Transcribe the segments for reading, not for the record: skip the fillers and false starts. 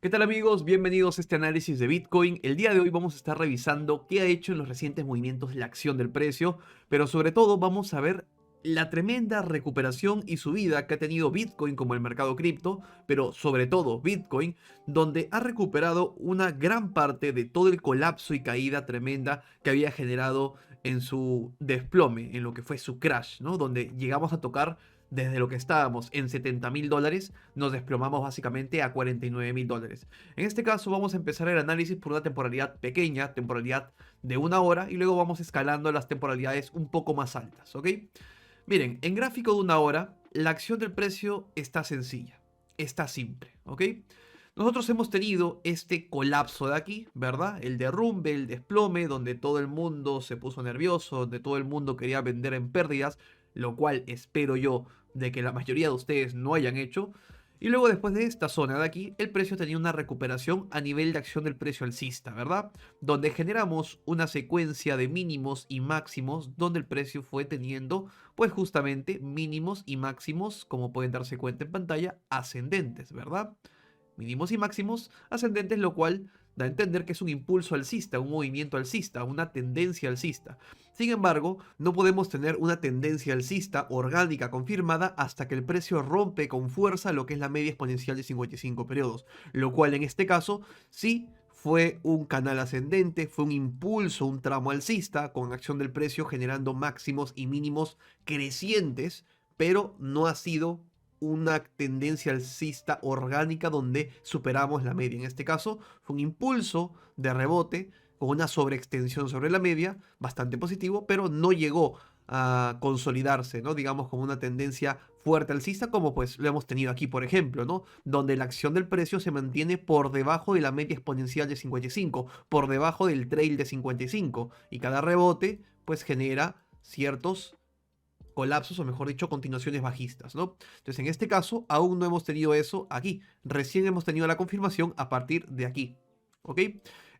¿Qué tal amigos? Bienvenidos a este análisis de Bitcoin. El día de hoy vamos a estar revisando qué ha hecho en los recientes movimientos la acción del precio, pero sobre todo vamos a ver la tremenda recuperación y subida que ha tenido Bitcoin como el mercado cripto, pero sobre todo Bitcoin, donde ha recuperado una gran parte de todo el colapso y caída tremenda que había generado en su desplome, en lo que fue su crash, ¿no? Donde llegamos a tocar desde lo que estábamos en $70.000, nos desplomamos básicamente a $49.000. En este caso vamos a empezar el análisis por una temporalidad pequeña, temporalidad de una hora, y luego vamos escalando las temporalidades un poco más altas, ¿ok? Miren, en gráfico de una hora, la acción del precio está sencilla, está simple, ¿ok? Nosotros hemos tenido este colapso de aquí, ¿verdad? El derrumbe, el desplome, donde todo el mundo se puso nervioso, donde todo el mundo quería vender en pérdidas, lo cual espero yo de que la mayoría de ustedes no hayan hecho. Y luego después de esta zona de aquí, el precio tenía una recuperación a nivel de acción del precio alcista, ¿verdad? Donde generamos una secuencia de mínimos y máximos, donde el precio fue teniendo, pues justamente, mínimos y máximos, como pueden darse cuenta en pantalla, ascendentes, ¿verdad? Mínimos y máximos ascendentes, lo cual da a entender que es un impulso alcista, un movimiento alcista, una tendencia alcista. Sin embargo, no podemos tener una tendencia alcista orgánica confirmada hasta que el precio rompe con fuerza lo que es la media exponencial de 55 periodos, lo cual en este caso sí fue un canal ascendente, fue un impulso, un tramo alcista con acción del precio generando máximos y mínimos crecientes, pero no ha sido una tendencia alcista orgánica donde superamos la media. En este caso fue un impulso de rebote con una sobreextensión sobre la media, bastante positivo, pero no llegó a consolidarse, ¿no? Digamos como una tendencia fuerte alcista, como pues lo hemos tenido aquí, por ejemplo, ¿no? Donde la acción del precio se mantiene por debajo de la media exponencial de 55, por debajo del trail de 55, y cada rebote pues genera ciertos colapsos, o mejor dicho, continuaciones bajistas, ¿no? Entonces, en este caso, aún no hemos tenido eso aquí. Recién hemos tenido la confirmación a partir de aquí, ¿ok?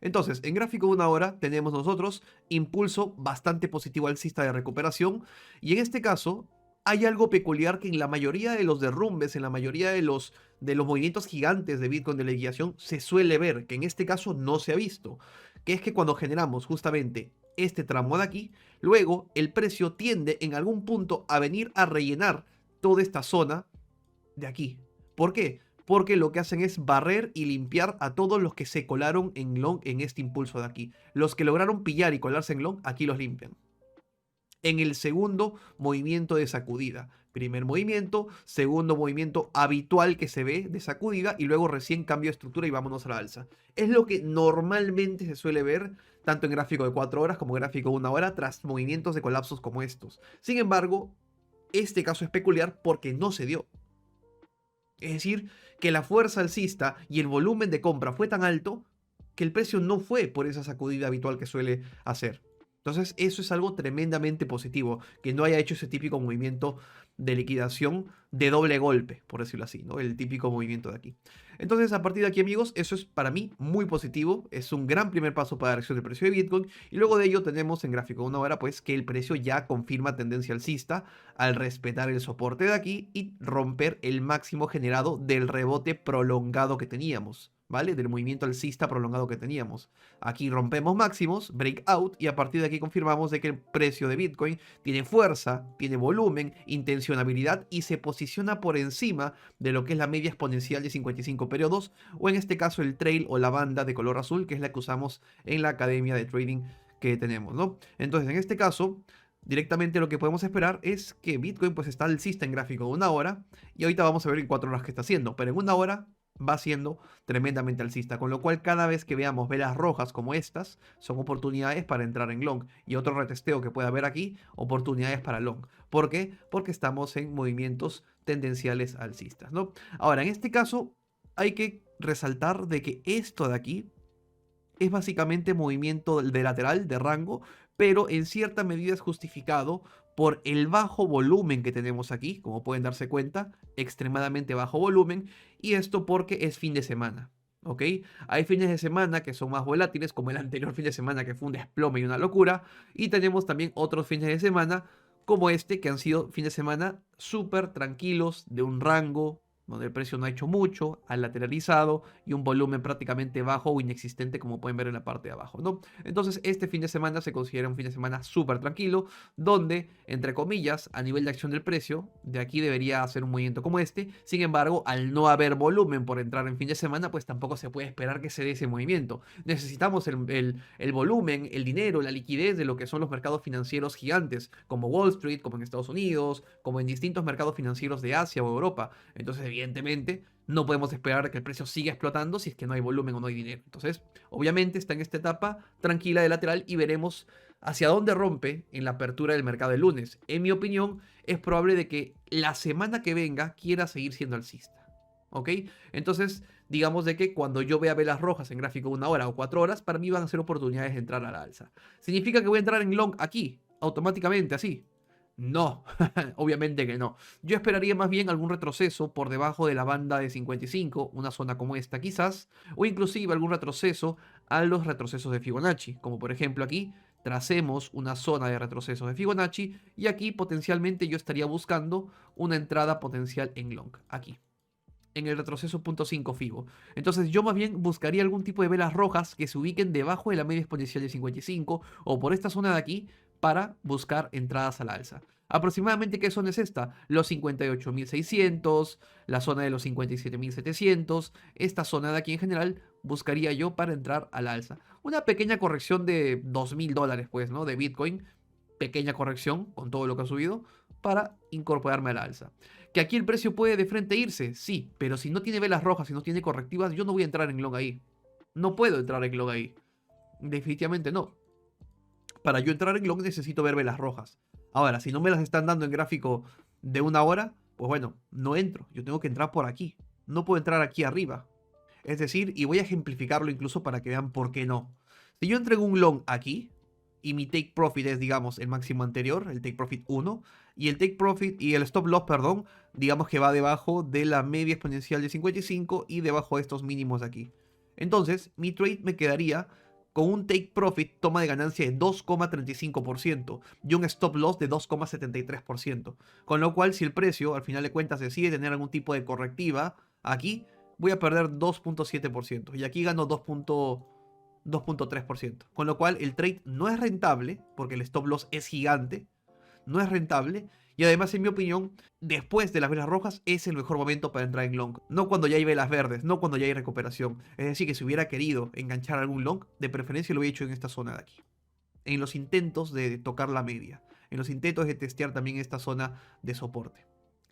Entonces, en gráfico de una hora tenemos nosotros impulso bastante positivo alcista de recuperación, y en este caso hay algo peculiar que en la mayoría de los derrumbes, en la mayoría de los movimientos gigantes de Bitcoin de la guiación se suele ver, que en este caso no se ha visto, que es que cuando generamos justamente este tramo de aquí, luego el precio tiende en algún punto a venir a rellenar toda esta zona de aquí. ¿Por qué? Porque lo que hacen es barrer y limpiar a todos los que se colaron en long en este impulso de aquí. Los que lograron pillar y colarse en long, aquí los limpian. En el segundo movimiento de sacudida. Primer movimiento, segundo movimiento habitual que se ve de sacudida y luego recién cambio de estructura y vámonos a la alza. Es lo que normalmente se suele ver tanto en gráfico de 4 horas como gráfico de 1 hora tras movimientos de colapsos como estos. Sin embargo, este caso es peculiar porque no se dio. Es decir, que la fuerza alcista y el volumen de compra fue tan alto que el precio no fue por esa sacudida habitual que suele hacer. Entonces eso es algo tremendamente positivo, que no haya hecho ese típico movimiento de liquidación de doble golpe, por decirlo así, ¿no? El típico movimiento de aquí. Entonces a partir de aquí, amigos, eso es para mí muy positivo, es un gran primer paso para la reacción del precio de Bitcoin, y luego de ello tenemos en gráfico de una hora pues que el precio ya confirma tendencia alcista al respetar el soporte de aquí y romper el máximo generado del rebote prolongado que teníamos, ¿vale? Del movimiento alcista prolongado que teníamos. Aquí rompemos máximos, breakout, y a partir de aquí confirmamos de que el precio de Bitcoin tiene fuerza, tiene volumen, intencionabilidad y se posiciona por encima de lo que es la media exponencial de 55 periodos, o en este caso el trail o la banda de color azul, que es la que usamos en la academia de trading que tenemos, ¿no? Entonces, en este caso, directamente lo que podemos esperar es que Bitcoin pues está alcista en gráfico de una hora, y ahorita vamos a ver en 4 horas qué está haciendo, pero en una hora va siendo tremendamente alcista, con lo cual cada vez que veamos velas rojas como estas, son oportunidades para entrar en long, y otro retesteo que puede haber aquí, oportunidades para long. ¿Por qué? Porque estamos en movimientos tendenciales alcistas, ¿no? Ahora, en este caso, hay que resaltar de que esto de aquí es básicamente movimiento de lateral, de rango, pero en cierta medida es justificado por el bajo volumen que tenemos aquí, como pueden darse cuenta, extremadamente bajo volumen, y esto porque es fin de semana, ¿ok? Hay fines de semana que son más volátiles, como el anterior fin de semana que fue un desplome y una locura, y tenemos también otros fines de semana como este, que han sido fines de semana súper tranquilos, de un rango donde el precio no ha hecho mucho, ha lateralizado y un volumen prácticamente bajo o inexistente como pueden ver en la parte de abajo, ¿no? Entonces este fin de semana se considera un fin de semana súper tranquilo, donde, entre comillas, a nivel de acción del precio, de aquí debería hacer un movimiento como este. Sin embargo, al no haber volumen por entrar en fin de semana, pues tampoco se puede esperar que se dé ese movimiento. Necesitamos el volumen, el dinero, la liquidez de lo que son los mercados financieros gigantes, como Wall Street, como en Estados Unidos, como en distintos mercados financieros de Asia o Europa. Entonces, evidentemente, no podemos esperar que el precio siga explotando si es que no hay volumen o no hay dinero. Entonces, obviamente está en esta etapa tranquila de lateral y veremos hacia dónde rompe en la apertura del mercado el lunes. En mi opinión, es probable de que la semana que venga quiera seguir siendo alcista. ¿Ok? Entonces, digamos de que cuando yo vea velas rojas en gráfico de 1 hora o 4 horas, para mí van a ser oportunidades de entrar a la alza. ¿Significa que voy a entrar en long aquí, automáticamente, así? No, obviamente que no. Yo esperaría más bien algún retroceso por debajo de la banda de 55, una zona como esta quizás, o inclusive algún retroceso a los retrocesos de Fibonacci, como por ejemplo aquí tracemos una zona de retrocesos de Fibonacci y aquí potencialmente yo estaría buscando una entrada potencial en long, aquí en el retroceso 0.5 Fibo. Entonces yo más bien buscaría algún tipo de velas rojas que se ubiquen debajo de la media exponencial de 55 o por esta zona de aquí para buscar entradas al alza. Aproximadamente, ¿qué zona es esta? Los 58.600, la zona de los 57.700, esta zona de aquí en general buscaría yo para entrar al alza. Una pequeña corrección de $2.000 pues, ¿no? De Bitcoin, pequeña corrección con todo lo que ha subido para incorporarme al alza. ¿Que aquí el precio puede de frente irse? Sí, pero si no tiene velas rojas, si no tiene correctivas, yo no voy a entrar en long ahí. No puedo entrar en long ahí. Definitivamente no. Para yo entrar en long necesito ver velas rojas. Ahora, si no me las están dando en gráfico de 1 hora, pues bueno, no entro. Yo tengo que entrar por aquí. No puedo entrar aquí arriba. Es decir, y voy a ejemplificarlo incluso para que vean por qué no. Si yo entrego un long aquí, y mi take profit es, digamos, el máximo anterior, el take profit 1, y el take profit y el stop loss, perdón, digamos que va debajo de la media exponencial de 55 y debajo de estos mínimos de aquí. Entonces, mi trade me quedaría con un take profit, toma de ganancia de 2,35% y un stop loss de 2,73%. Con lo cual, si el precio, al final de cuentas, decide tener algún tipo de correctiva, aquí voy a perder 2,7% y aquí gano 2,3%. Con lo cual el trade no es rentable, porque el stop loss es gigante, no es rentable. Y además, en mi opinión, después de las velas rojas es el mejor momento para entrar en long. No cuando ya hay velas verdes, no cuando ya hay recuperación. Es decir, que si hubiera querido enganchar algún long, de preferencia lo hubiera hecho en esta zona de aquí. En los intentos de tocar la media. En los intentos de testear también esta zona de soporte.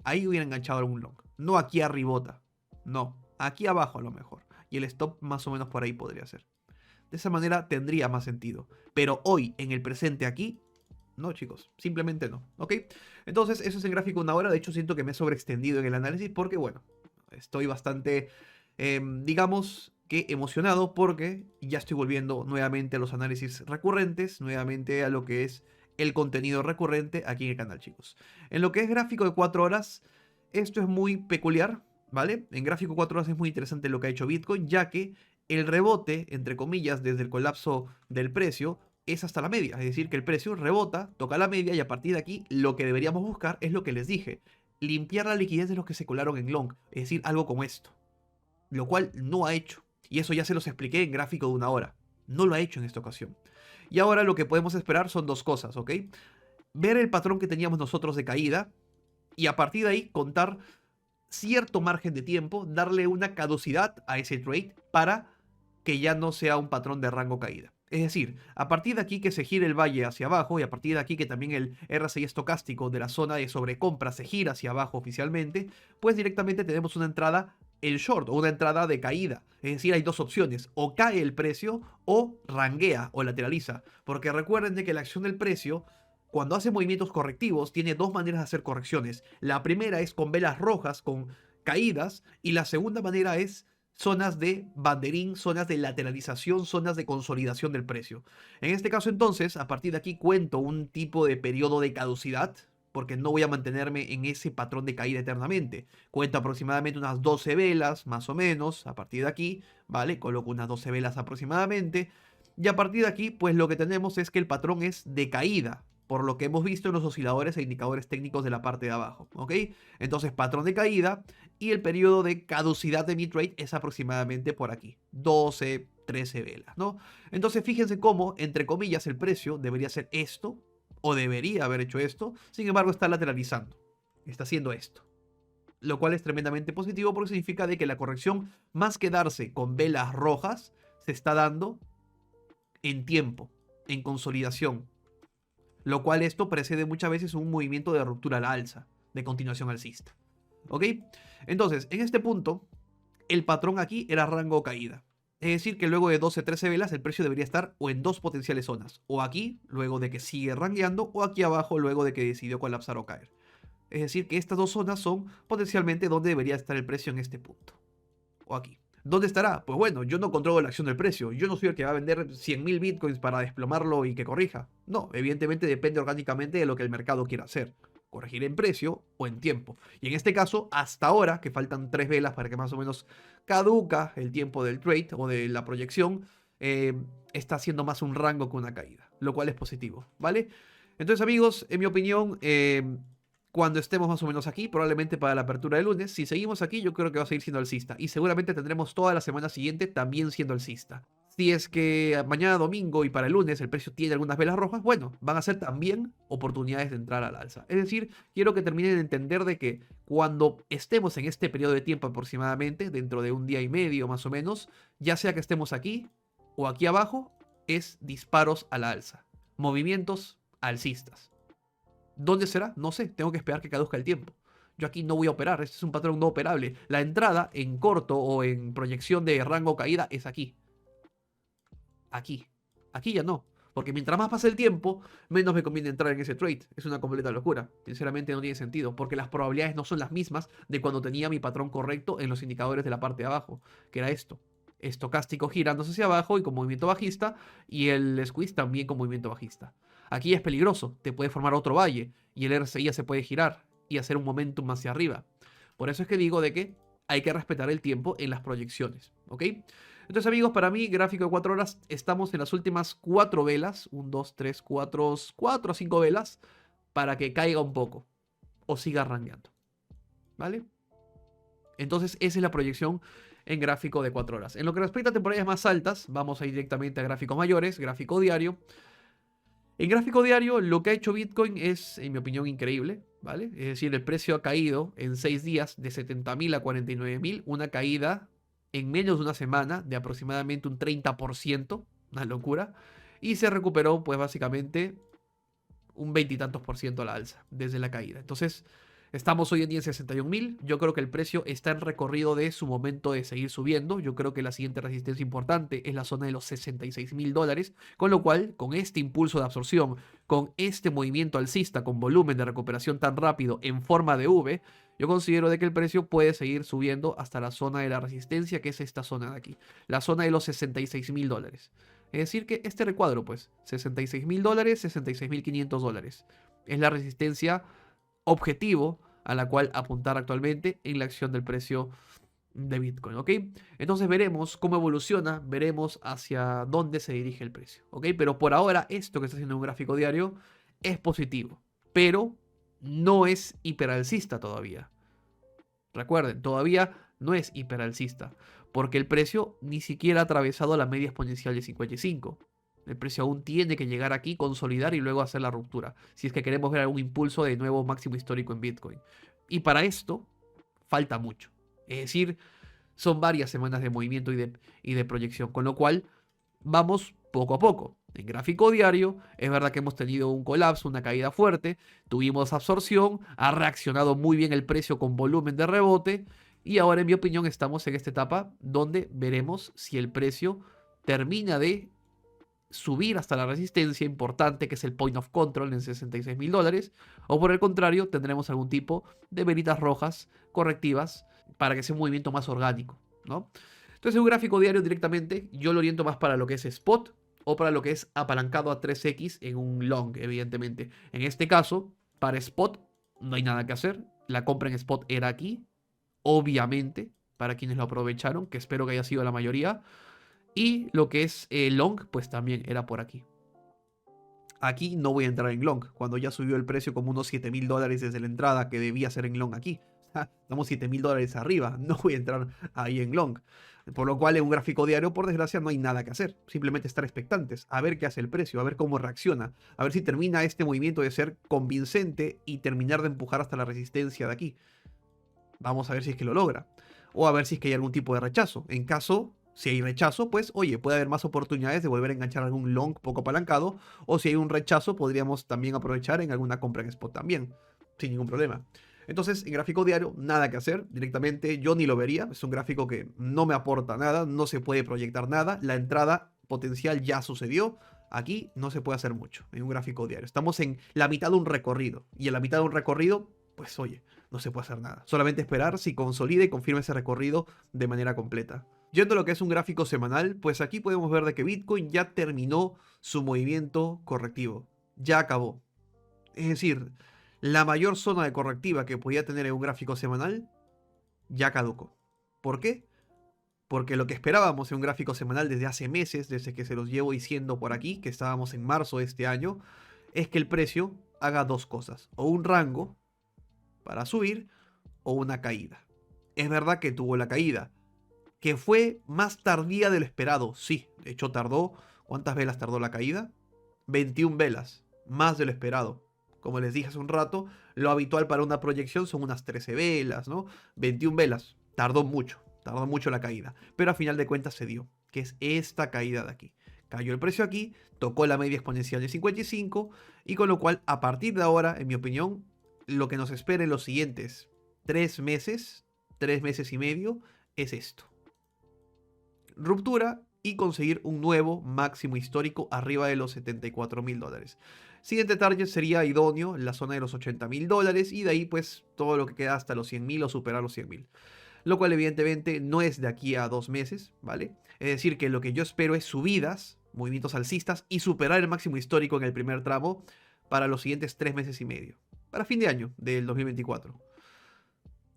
Ahí hubiera enganchado algún long. No aquí arribota. No, aquí abajo a lo mejor. Y el stop más o menos por ahí podría ser. De esa manera tendría más sentido. Pero hoy, en el presente aquí, no, chicos, simplemente no, ¿ok? Entonces, eso es en gráfico de 1 hora. De hecho, siento que me he sobreextendido en el análisis porque, bueno, estoy bastante, digamos que emocionado porque ya estoy volviendo nuevamente a los análisis recurrentes, nuevamente a lo que es el contenido recurrente aquí en el canal, chicos. En lo que es gráfico de 4 horas, esto es muy peculiar, ¿vale? En gráfico de 4 horas es muy interesante lo que ha hecho Bitcoin, ya que el rebote, entre comillas, desde el colapso del precio, es hasta la media. Es decir, que el precio rebota, toca la media y a partir de aquí lo que deberíamos buscar es lo que les dije. Limpiar la liquidez de los que se colaron en long. Es decir, algo como esto. Lo cual no ha hecho. Y eso ya se los expliqué en gráfico de 1 hora. No lo ha hecho en esta ocasión. Y ahora lo que podemos esperar son dos cosas, ¿ok? Ver el patrón que teníamos nosotros de caída y a partir de ahí contar cierto margen de tiempo, darle una caducidad a ese trade para que ya no sea un patrón de rango caída. Es decir, a partir de aquí que se gire el valle hacia abajo y a partir de aquí que también el RSI estocástico de la zona de sobrecompra se gira hacia abajo oficialmente, pues directamente tenemos una entrada el short o una entrada de caída. Es decir, hay dos opciones, o cae el precio o ranguea o lateraliza. Porque recuerden de que la acción del precio, cuando hace movimientos correctivos, tiene dos maneras de hacer correcciones. La primera es con velas rojas, con caídas, y la segunda manera es zonas de banderín, zonas de lateralización, zonas de consolidación del precio. En este caso entonces, a partir de aquí cuento un tipo de periodo de caducidad, porque no voy a mantenerme en ese patrón de caída eternamente. Cuento aproximadamente unas 12 velas, más o menos, a partir de aquí, ¿vale? Coloco unas 12 velas aproximadamente, y a partir de aquí, pues lo que tenemos es que el patrón es de caída, por lo que hemos visto en los osciladores e indicadores técnicos de la parte de abajo, ¿ok? Entonces, patrón de caída y el periodo de caducidad de mi trade es aproximadamente por aquí, 12, 13 velas, ¿no? Entonces, fíjense cómo, entre comillas, el precio debería ser esto, o debería haber hecho esto, sin embargo, está lateralizando, está haciendo esto. Lo cual es tremendamente positivo porque significa de que la corrección, más que darse con velas rojas, se está dando en tiempo, en consolidación. Lo cual esto precede muchas veces un movimiento de ruptura al alza, de continuación alcista. ¿Ok? Entonces, en este punto, el patrón aquí era rango caída. Es decir, que luego de 12-13 velas el precio debería estar o en dos potenciales zonas. O aquí, luego de que sigue rangueando, o aquí abajo, luego de que decidió colapsar o caer. Es decir, que estas dos zonas son potencialmente donde debería estar el precio en este punto. O aquí. ¿Dónde estará? Pues bueno, yo no controlo la acción del precio. Yo no soy el que va a vender 100.000 bitcoins para desplomarlo y que corrija. No, evidentemente depende orgánicamente de lo que el mercado quiera hacer. Corregir en precio o en tiempo. Y en este caso, hasta ahora, que faltan 3 velas para que más o menos caduca el tiempo del trade o de la proyección, está haciendo más un rango que una caída. Lo cual es positivo, ¿vale? Entonces, amigos, en mi opinión, cuando estemos más o menos aquí, probablemente para la apertura de lunes, si seguimos aquí, yo creo que va a seguir siendo alcista. Y seguramente tendremos toda la semana siguiente también siendo alcista. Si es que mañana domingo y para el lunes el precio tiene algunas velas rojas, bueno, van a ser también oportunidades de entrar al alza. Es decir, quiero que terminen de entender de que cuando estemos en este periodo de tiempo aproximadamente, dentro de un día y medio más o menos, ya sea que estemos aquí o aquí abajo, es disparos a la alza. Movimientos alcistas. ¿Dónde será? No sé, tengo que esperar que caduzca el tiempo. Yo aquí no voy a operar, este es un patrón no operable. La entrada en corto o en proyección de rango caída es aquí. Aquí. Aquí ya no. Porque mientras más pasa el tiempo, menos me conviene entrar en ese trade. Es una completa locura. Sinceramente no tiene sentido. Porque las probabilidades no son las mismas de cuando tenía mi patrón correcto en los indicadores de la parte de abajo. Que era esto. Estocástico girándose hacia abajo y con movimiento bajista. Y el squeeze también con movimiento bajista. Aquí es peligroso. Te puede formar otro valle. Y el RSI ya se puede girar. Y hacer un momentum hacia arriba. Por eso es que digo de que hay que respetar el tiempo en las proyecciones. ¿Ok? Entonces, amigos, para mí, gráfico de 4 horas, estamos en las últimas 4 velas. 1, 2, 3, 4, 4 a 5 velas. Para que caiga un poco. O siga rangueando. ¿Vale? Entonces, esa es la proyección en gráfico de 4 horas. En lo que respecta a temporalidades más altas, vamos a ir directamente a gráficos mayores, gráfico diario. En gráfico diario, lo que ha hecho Bitcoin es, en mi opinión, increíble, ¿vale? Es decir, el precio ha caído en 6 días de 70.000 a 49.000, una caída en menos de una semana de aproximadamente un 30%, una locura, y se recuperó, pues básicamente, un 20 y tantos por ciento a la alza desde la caída. Entonces, estamos hoy en día en 61.000. Yo creo que el precio está en recorrido de su momento de seguir subiendo. Yo creo que la siguiente resistencia importante es la zona de los $66.000. Con lo cual, con este impulso de absorción, con este movimiento alcista, con volumen de recuperación tan rápido en forma de V, yo considero de que el precio puede seguir subiendo hasta la zona de la resistencia, que es esta zona de aquí. La zona de los $66.000. Es decir que este recuadro, pues, $66.000, $66.500. Es la resistencia objetivo a la cual apuntar actualmente en la acción del precio de Bitcoin, ¿ok? Entonces veremos cómo evoluciona, veremos hacia dónde se dirige el precio, ¿ok? Pero por ahora esto que está haciendo un gráfico diario es positivo, pero no es hiperalcista todavía. Recuerden, todavía no es hiperalcista, porque el precio ni siquiera ha atravesado la media exponencial de 55. El precio aún tiene que llegar aquí, consolidar y luego hacer la ruptura, si es que queremos ver algún impulso de nuevo máximo histórico en Bitcoin. Y para esto falta mucho. Es decir, son varias semanas de movimiento y de proyección, con lo cual vamos poco a poco. En gráfico diario, es verdad que hemos tenido un colapso, una caída fuerte, tuvimos absorción, ha reaccionado muy bien el precio con volumen de rebote y ahora en mi opinión estamos en esta etapa donde veremos si el precio termina de subir hasta la resistencia importante que es el point of control en $66.000 o por el contrario tendremos algún tipo de velitas rojas correctivas para que sea un movimiento más orgánico, ¿no? Entonces un gráfico diario directamente yo lo oriento más para lo que es spot o para lo que es apalancado a 3x en un long, evidentemente. En este caso, para spot no hay nada que hacer. La compra en spot era aquí, obviamente, para quienes lo aprovecharon, que espero que haya sido la mayoría. Y lo que es long, pues también era por aquí. Aquí no voy a entrar en long, cuando ya subió el precio como unos $7.000 desde la entrada que debía ser en long aquí. Estamos $7.000 arriba, no voy a entrar ahí en long. Por lo cual en un gráfico diario, por desgracia, no hay nada que hacer. Simplemente estar expectantes, a ver qué hace el precio, a ver cómo reacciona, a ver si termina este movimiento de ser convincente y terminar de empujar hasta la resistencia de aquí. Vamos a ver si es que lo logra. O a ver si es que hay algún tipo de rechazo. En caso, si hay rechazo, pues oye, puede haber más oportunidades de volver a enganchar algún long poco apalancado. O si hay un rechazo, podríamos también aprovechar en alguna compra en spot también, sin ningún problema. Entonces, en gráfico diario, nada que hacer. Directamente yo ni lo vería. Es un gráfico que no me aporta nada, no se puede proyectar nada. La entrada potencial ya sucedió. Aquí no se puede hacer mucho en un gráfico diario. Estamos en la mitad de un recorrido. Y en la mitad de un recorrido, pues oye, no se puede hacer nada. Solamente esperar si consolide y confirme ese recorrido de manera completa. Yendo a lo que es un gráfico semanal, pues aquí podemos ver de que Bitcoin ya terminó su movimiento correctivo. Ya acabó. Es decir, la mayor zona de correctiva que podía tener en un gráfico semanal ya caducó. ¿Por qué? Porque lo que esperábamos en un gráfico semanal desde hace meses, desde que se los llevo diciendo por aquí, que estábamos en marzo de este año, es que el precio haga dos cosas. O un rango para subir o una caída. Es verdad que tuvo la caída, que fue más tardía de lo esperado, sí. De hecho tardó, ¿cuántas velas tardó la caída? 21 velas, más de lo esperado. Como les dije hace un rato, lo habitual para una proyección son unas 13 velas, ¿no? 21 velas, tardó mucho la caída. Pero a final de cuentas se dio, que es esta caída de aquí. Cayó el precio aquí, tocó la media exponencial de 55 y con lo cual a partir de ahora, en mi opinión, lo que nos espera en los siguientes 3 meses y medio, es esto. Ruptura y conseguir un nuevo máximo histórico arriba de los $74.000. Siguiente target sería idóneo en la zona de los $80.000 y de ahí pues todo lo que queda hasta los 100.000 o superar los 100.000. Lo cual evidentemente no es de aquí a 2 meses, ¿vale? Es decir, que lo que yo espero es subidas, movimientos alcistas y superar el máximo histórico en el primer tramo para los siguientes 3 meses y medio. Para fin de año del 2024.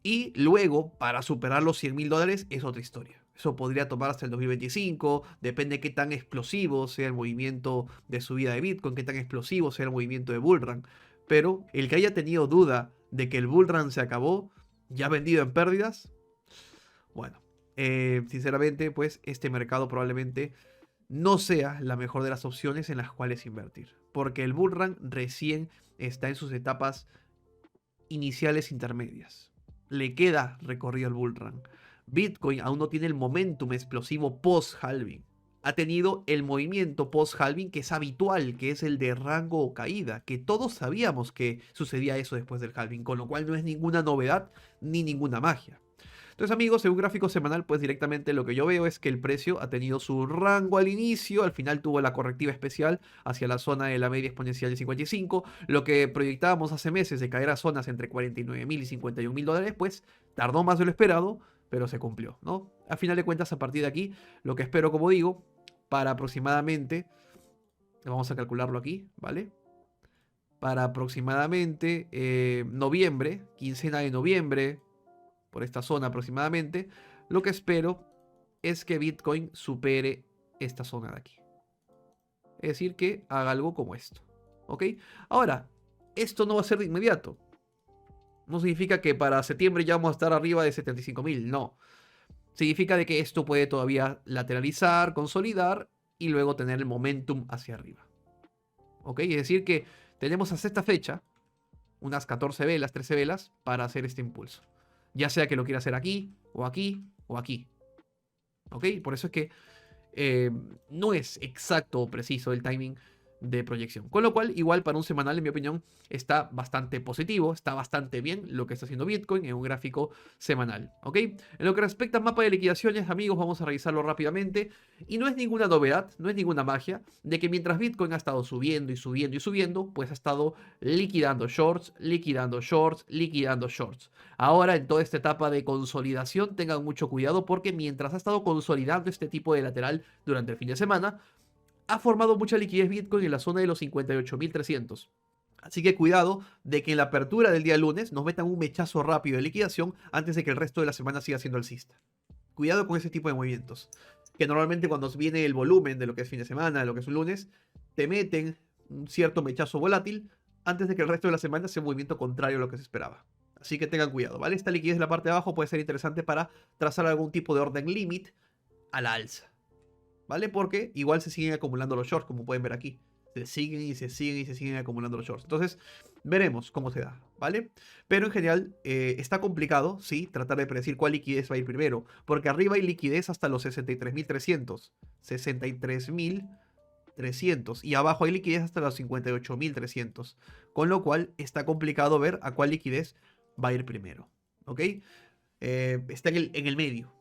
Y luego, para superar los $100.000 es otra historia. Eso podría tomar hasta el 2025, depende de qué tan explosivo sea el movimiento de subida de Bitcoin, qué tan explosivo sea el movimiento de bullrun. Pero el que haya tenido duda de que el bullrun se acabó, ya vendido en pérdidas, bueno, sinceramente, pues este mercado probablemente no sea la mejor de las opciones en las cuales invertir. Porque el bullrun recién está en sus etapas iniciales intermedias. Le queda recorrido al bullrun. Bitcoin aún no tiene el momentum explosivo post-halving. Ha tenido el movimiento post-halving que es habitual, que es el de rango o caída, que todos sabíamos que sucedía eso después del halving, con lo cual no es ninguna novedad ni ninguna magia. Entonces amigos, en un gráfico semanal pues directamente lo que yo veo es que el precio ha tenido su rango al inicio, al final tuvo la correctiva especial hacia la zona de la media exponencial de 55, lo que proyectábamos hace meses de caer a zonas entre $49.000 y $51.000 pues tardó más de lo esperado, pero se cumplió, ¿no? A final de cuentas a partir de aquí lo que espero, como digo, para aproximadamente, vamos a calcularlo aquí, ¿vale? Para aproximadamente noviembre, quincena de noviembre, por esta zona aproximadamente, lo que espero es que Bitcoin supere esta zona de aquí. Es decir, que haga algo como esto. ¿Ok? Ahora, esto no va a ser de inmediato. No significa que para septiembre ya vamos a estar arriba de 75.000. No. Significa de que esto puede todavía lateralizar, consolidar y luego tener el momentum hacia arriba. ¿Ok? Es decir, que tenemos hasta esta fecha unas 14 velas, 13 velas para hacer este impulso. Ya sea que lo quiera hacer aquí, o aquí, o aquí. ¿Ok? Por eso es que no es exacto o preciso el timing de proyección. Con lo cual, igual para un semanal, en mi opinión, está bastante positivo, está bastante bien lo que está haciendo Bitcoin en un gráfico semanal. ¿Ok? En lo que respecta al mapa de liquidaciones, amigos, vamos a revisarlo rápidamente. Y no es ninguna novedad, no es ninguna magia, de que mientras Bitcoin ha estado subiendo y subiendo y subiendo, pues ha estado liquidando shorts, liquidando shorts, liquidando shorts. Ahora, en toda esta etapa de consolidación, tengan mucho cuidado porque mientras ha estado consolidando este tipo de lateral durante el fin de semana, ha formado mucha liquidez Bitcoin en la zona de los 58.300. Así que cuidado de que en la apertura del día lunes nos metan un mechazo rápido de liquidación antes de que el resto de la semana siga siendo alcista. Cuidado con ese tipo de movimientos. Que normalmente cuando viene el volumen de lo que es fin de semana, de lo que es un lunes, te meten un cierto mechazo volátil antes de que el resto de la semana sea un movimiento contrario a lo que se esperaba. Así que tengan cuidado, ¿vale? Esta liquidez en la parte de abajo puede ser interesante para trazar algún tipo de orden límite a la alza, ¿vale? Porque igual se siguen acumulando los shorts, como pueden ver aquí. Se siguen y se siguen y se siguen acumulando los shorts. Entonces, veremos cómo se da, ¿vale? Pero en general, está complicado, sí, tratar de predecir cuál liquidez va a ir primero. Porque arriba hay liquidez hasta los 63.300. 63.300. Y abajo hay liquidez hasta los 58.300. Con lo cual, está complicado ver a cuál liquidez va a ir primero, ¿ok? Está en el medio,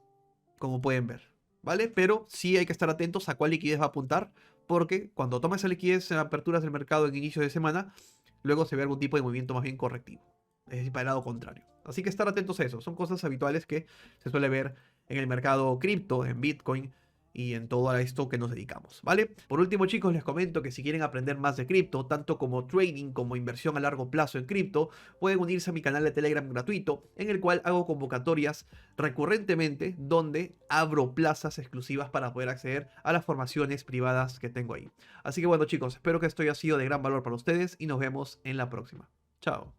como pueden ver, ¿vale? Pero sí hay que estar atentos a cuál liquidez va a apuntar, porque cuando toma esa liquidez en aperturas del mercado en inicio de semana, luego se ve algún tipo de movimiento más bien correctivo, es decir, para el lado contrario. Así que estar atentos a eso, son cosas habituales que se suele ver en el mercado cripto, en Bitcoin y en todo esto que nos dedicamos, ¿vale? Por último, chicos, les comento que si quieren aprender más de cripto, tanto como trading como inversión a largo plazo en cripto, pueden unirse a mi canal de Telegram gratuito, en el cual hago convocatorias recurrentemente donde abro plazas exclusivas para poder acceder a las formaciones privadas que tengo ahí. Así que bueno, chicos, espero que esto haya sido de gran valor para ustedes y nos vemos en la próxima. Chao.